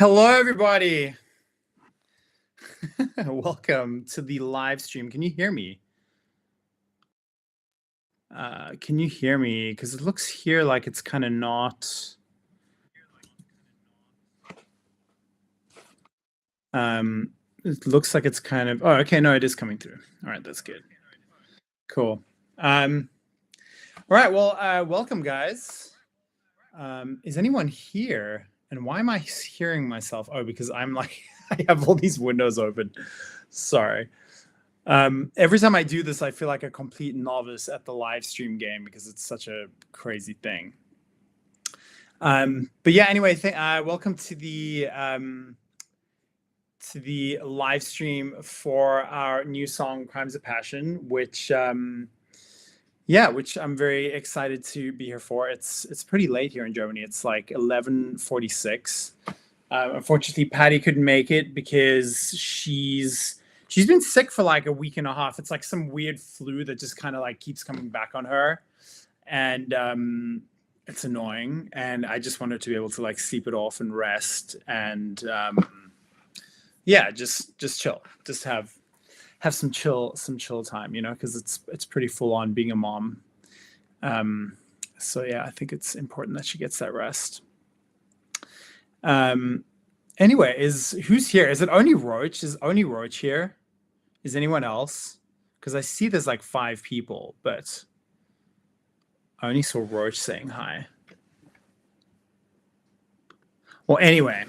Hello, everybody. Welcome to the live stream. Can you hear me? Can you hear me? Because it looks here like it's kind of not. It looks like it's kind of. Oh, okay. No, it is coming through. All right, that's good. Cool. All right. Well, welcome, guys. Is anyone here? And why am I hearing myself? Oh, because I'm like, I have all these windows open. Sorry. Every time I do this, I feel like a complete novice at the live stream game because it's such a crazy thing. But yeah, anyway, welcome to the live stream for our new song "Crimes of Passion," which which I'm very excited to be here for. It's pretty late here in Germany. It's like 11:46. Unfortunately, Patty couldn't make it because she's been sick for like a week and a half. It's like some weird flu that just kind of like keeps coming back on her, and it's annoying. And I just want her to be able to like sleep it off and rest, and just chill, just have some chill time, because it's pretty full on being a mom. So yeah, I think it's important that she gets that rest. Anyway, who's here? Is it only Roach? Is only Roach here? Is anyone else? Because I see there's like 5 people, but I only saw Roach saying hi. Well, anyway,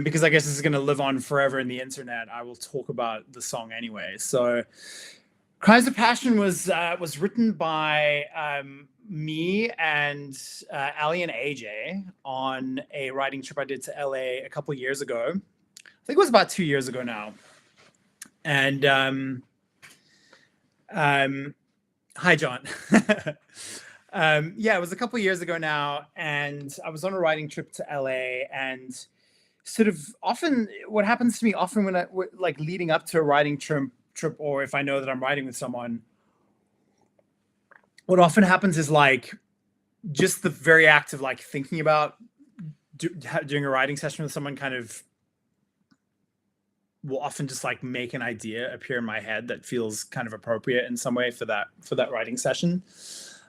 because I guess this is going to live on forever in the internet, I will talk about the song anyway. So, Crimes of Passion was written by me and Ali and AJ on a writing trip I did to LA a couple years ago. I think it was about 2 years ago now. And hi, John. It was a couple years ago now, and I was on a writing trip to LA, and sort of often what happens to me often when I like leading up to a writing trip, or if I know that I'm writing with someone, what often happens is like just the very act of like thinking about doing a writing session with someone kind of will often just like make an idea appear in my head that feels kind of appropriate in some way for that writing session.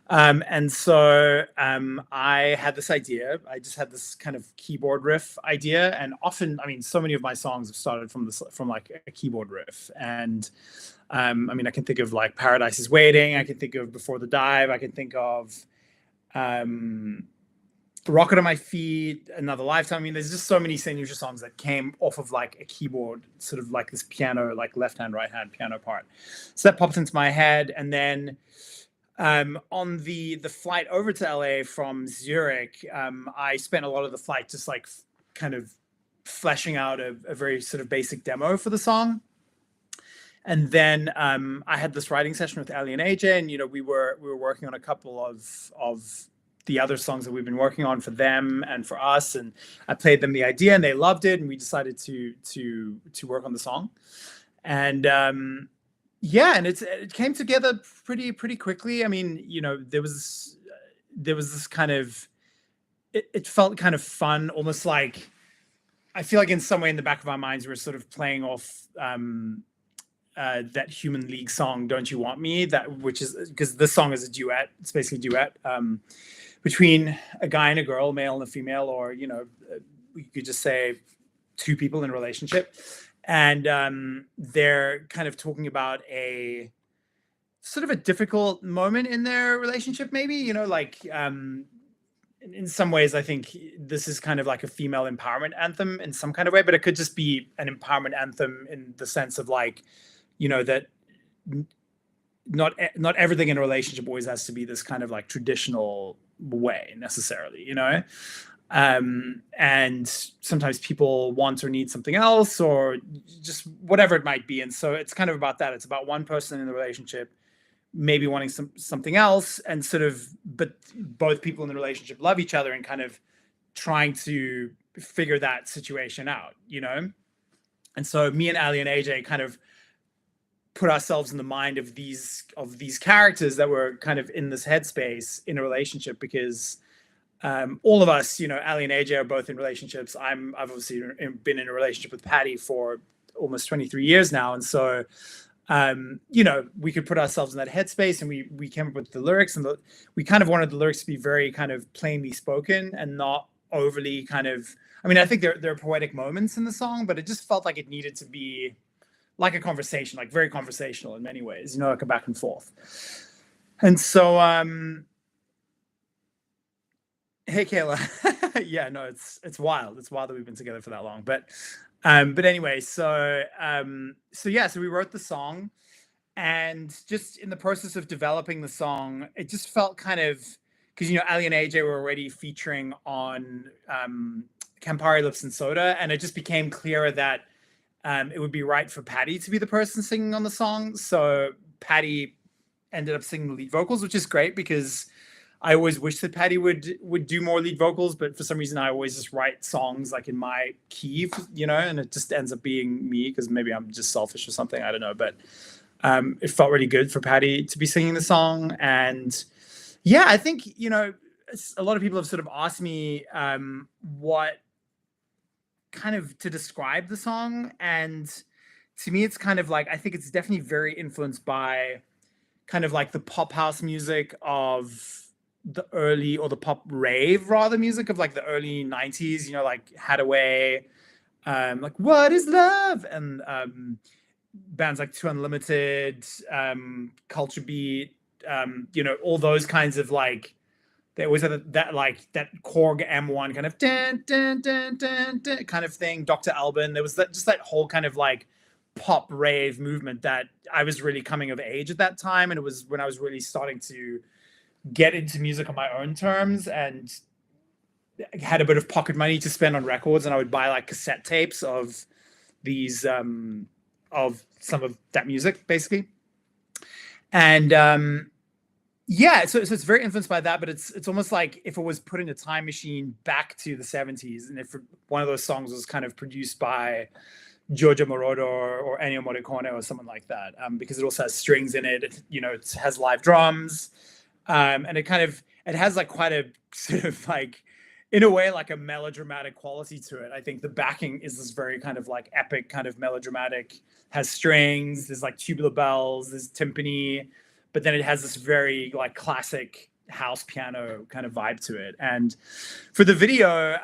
And so I had this idea. I just had this kind of keyboard riff idea, and often, I mean, so many of my songs have started from like a keyboard riff. And I mean, I can think of like "Paradise Is Waiting." I can think of "Before the Dive." I can think of "Rocket on My Feet," "Another Lifetime." I mean, there's just so many St. Lucia songs that came off of like a keyboard, sort of like this piano, like left hand, right hand piano part. So that popped into my head, and then on the flight over to LA from Zurich, I spent a lot of the flight just like kind of fleshing out a very sort of basic demo for the song. And then I had this writing session with Ali and AJ, and we were working on a couple of the other songs that we've been working on for them and for us, and I played them the idea, and they loved it, and we decided to work on the song. And and it came together pretty quickly. I mean, there was this kind of, it felt kind of fun, almost like, I feel like in some way in the back of our minds we're sort of playing off that Human League song "Don't You Want Me," which is, because this song is a duet. It's basically a duet between a guy and a girl, male and a female, or we could just say 2 people in a relationship. And they're kind of talking about a sort of a difficult moment in their relationship, maybe, like in some ways I think this is kind of like a female empowerment anthem in some kind of way, but it could just be an empowerment anthem in the sense of like, that not everything in a relationship always has to be this kind of like traditional way necessarily, and sometimes people want or need something else, or just whatever it might be. And so it's kind of about that. It's about one person in the relationship maybe wanting something else, and sort of, but both people in the relationship love each other and kind of trying to figure that situation out, And so me and Ali and AJ kind of put ourselves in the mind of these characters that were kind of in this headspace in a relationship, because all of us, Ali and AJ are both in relationships. I've obviously been in a relationship with Patty for almost 23 years now. And so, we could put ourselves in that headspace, and we came up with the lyrics, and we kind of wanted the lyrics to be very kind of plainly spoken and not overly kind of, I think there are poetic moments in the song, but it just felt like it needed to be like a conversation, like very conversational in many ways, like a back and forth. And so, hey, Kayla. Yeah, no, it's wild. It's wild that we've been together for that long. But anyway, so we wrote the song, and just in the process of developing the song, it just felt kind of, because Ali and AJ were already featuring on Campari Lips and Soda, and it just became clearer that it would be right for Patty to be the person singing on the song. So Patty ended up singing the lead vocals, which is great, because I always wish that Patty would do more lead vocals, but for some reason I always just write songs like in my key, and it just ends up being me, because maybe I'm just selfish or something, I don't know. But it felt really good for Patty to be singing the song. And yeah, I think, a lot of people have sort of asked me what kind of to describe the song. And to me, it's kind of like, I think it's definitely very influenced by kind of like the pop house music of the early, or the pop rave rather, music of like the early 90s, like Hadaway, like What Is Love, and bands like Two Unlimited, Culture Beat, all those kinds of, like, they always had that like that Korg M1 kind of dun, dun, dun, dun, dun, kind of thing. Dr. Alban, there was that whole kind of like pop rave movement that I was really coming of age at that time, and it was when I was really starting to get into music on my own terms, and had a bit of pocket money to spend on records, and I would buy like cassette tapes of these of some of that music, basically. And yeah, so it's very influenced by that, but it's almost like if it was put in a time machine back to the 70s, and if one of those songs was kind of produced by Giorgio Moroder or Ennio Morricone or someone like that, because it also has strings in it, it has live drums. And it has like quite a sort of like, in a way, like a melodramatic quality to it. I think the backing is this very kind of like epic, kind of melodramatic, has strings, there's like tubular bells, there's timpani, but then it has this very like classic house piano kind of vibe to it. And for the video,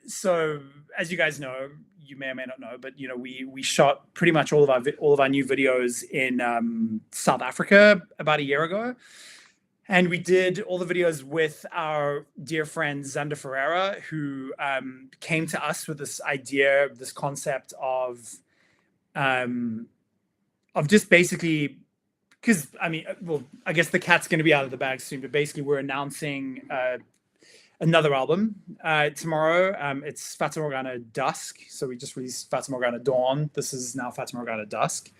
so as you guys know, you may or may not know, but we shot pretty much all of our new videos in South Africa about a year ago. And we did all the videos with our dear friend Zander Ferreira, who came to us with this idea, this concept of just basically, because I guess the cat's going to be out of the bag soon, but basically we're announcing another album tomorrow. It's Fata Morgana Dusk. So we just released Fata Morgana Dawn. This is now Fata Morgana Dusk.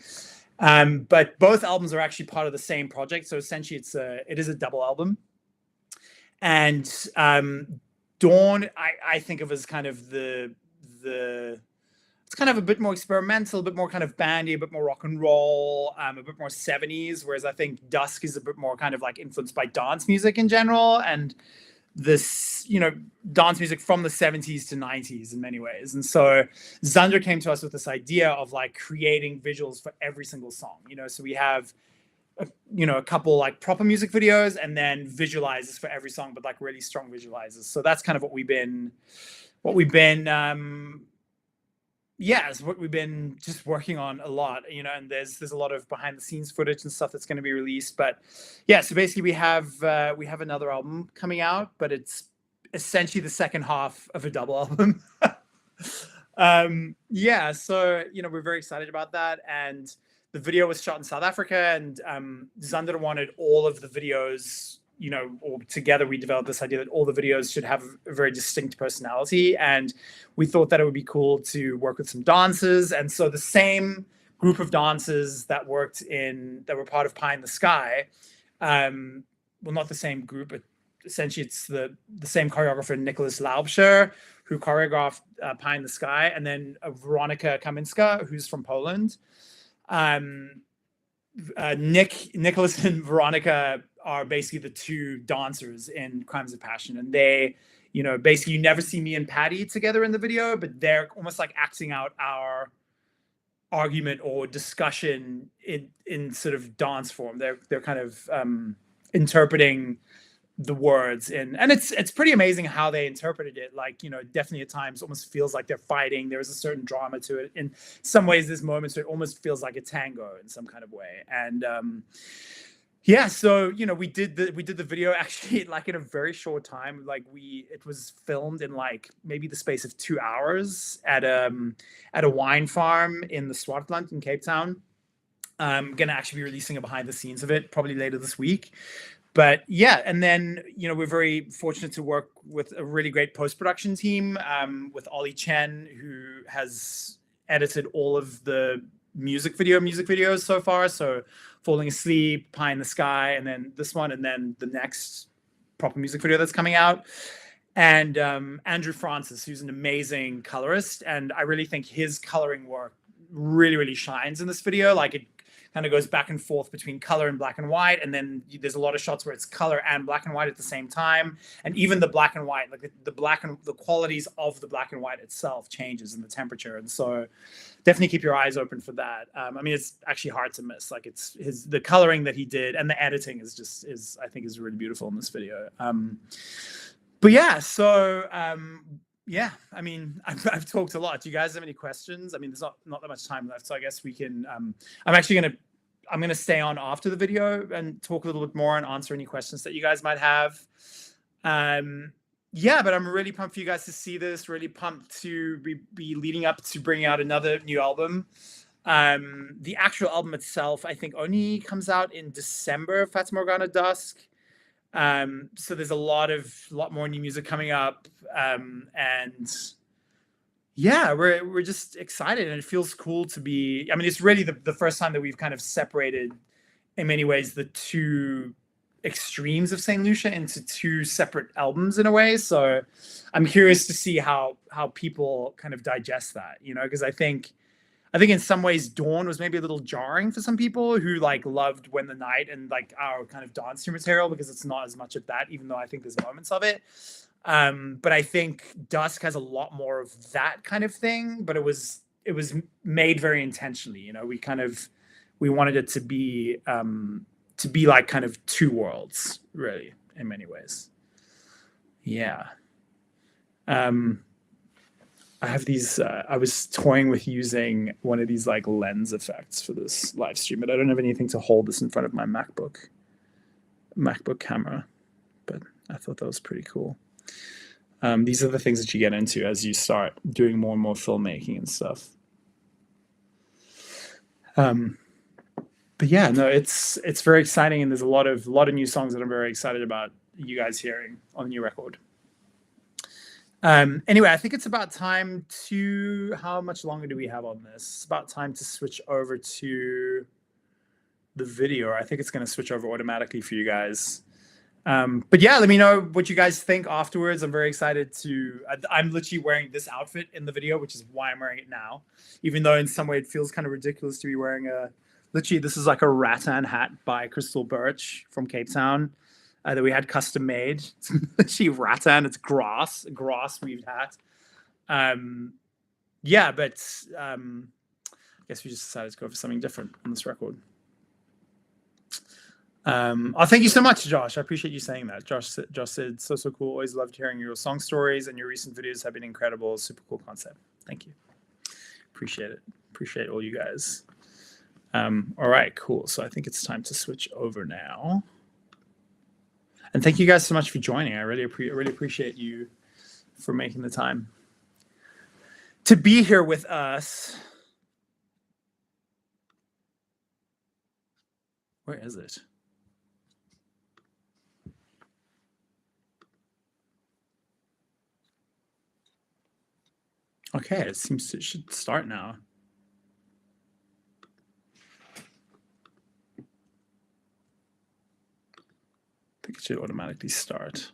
But both albums are actually part of the same project. So essentially it is a double album. And Dawn, I think of as kind of it's kind of a bit more experimental, a bit more kind of bandy, a bit more rock and roll, a bit more 70s. Whereas I think Dusk is a bit more kind of like influenced by dance music in general. And this, dance music from the 70s to 90s in many ways. And so Zander came to us with this idea of like creating visuals for every single song, so we have, a couple like proper music videos and then visualizers for every song, but like really strong visualizers. So that's kind of what we've been it's what we've been just working on a lot, and there's a lot of behind the scenes footage and stuff that's going to be released. But yeah, so basically we have another album coming out, but it's essentially the second half of a double album. Yeah, so we're very excited about that. And the video was shot in South Africa, and Zander wanted all of the videos, or together we developed this idea that all the videos should have a very distinct personality. And we thought that it would be cool to work with some dancers. And so the same group of dancers that were part of Pie in the Sky, well, not the same group, but essentially it's the same choreographer, Nicholas Laubscher, who choreographed Pie in the Sky, and then Veronika Kaminska, who's from Poland. Nicholas and Veronica are basically the two dancers in Crimes of Passion, and they, you know, basically you never see me and Patty together in the video, but they're almost like acting out our argument or discussion in sort of dance form. They're kind of interpreting the words and it's pretty amazing how they interpreted it. Like, you know, definitely at times almost feels like they're fighting. There's a certain drama to it. In some ways, there's moments where it almost feels like a tango in some kind of way. And yeah, so, you know, we did the video actually like in a very short time. Like it was filmed in like maybe the space of 2 hours at a wine farm in the Swartland in Cape Town. I'm gonna actually be releasing a behind the scenes of it probably later this week. But yeah, and then, you know, we're very fortunate to work with a really great post-production team, with Ollie Chen, who has edited all of the music videos so far. So Falling Asleep, Pie in the Sky, and then this one, and then the next proper music video that's coming out. And Andrew Francis, who's an amazing colorist. And I really think his coloring work really, really shines in this video. Like it kind of goes back and forth between color and black and white. And then there's a lot of shots where it's color and black and white at the same time. And even the black and white, like the qualities of the black and white itself changes in the temperature. And so definitely keep your eyes open for that. I mean, it's actually hard to miss. Like it's the coloring that he did and the editing is I think is really beautiful in this video. But yeah, so yeah, I mean, I've talked a lot. Do you guys have any questions? I mean, there's not that much time left, so I guess we can. I'm gonna stay on after the video and talk a little bit more and answer any questions that you guys might have. Yeah, but I'm really pumped for you guys to see this. Really pumped to be leading up to bringing out another new album. The actual album itself, I think, only comes out in December. Fata Morgana Dusk. So there's a lot more new music coming up, and yeah, we're just excited, and it feels cool to be. I mean, it's really the first time that we've kind of separated, in many ways, the two extremes of Saint Lucia into two separate albums in a way. So I'm curious to see how people kind of digest that, you know, because I think in some ways Dawn was maybe a little jarring for some people who like loved When the Night and like our kind of dance material, because it's not as much of that, even though I think there's moments of it. But I think Dusk has a lot more of that kind of thing, but it was made very intentionally. You know, we wanted it to be like kind of two worlds, really, in many ways. Yeah. I have these, I was toying with using one of these like lens effects for this live stream, but I don't have anything to hold this in front of my MacBook camera, but I thought that was pretty cool. These are the things that you get into as you start doing more and more filmmaking and stuff. But yeah, no, it's very exciting, and there's a lot of new songs that I'm very excited about you guys hearing on the new record. Anyway, I think it's about time to, how much longer do we have on this? It's about time to switch over to the video. I think it's going to switch over automatically for you guys. But yeah, let me know what you guys think afterwards. I'm very excited to, I'm literally wearing this outfit in the video, which is why I'm wearing it now, even though in some way it feels kind of ridiculous to be wearing literally, this is like a rattan hat by Crystal Birch from Cape Town. That we had custom made. It's literally rattan. It's grass weaved hat. Yeah, but I guess we just decided to go for something different on this record. Oh, thank you so much, Josh. I appreciate you saying that. Josh said, so cool. Always loved hearing your song stories, and your recent videos have been incredible. Super cool concept. Thank you. Appreciate it. Appreciate all you guys. All right, cool. So I think it's time to switch over now. And thank you guys so much for joining. I really appreciate you for making the time to be here with us. Where is it? Okay, it seems it should start now. I think it should automatically start.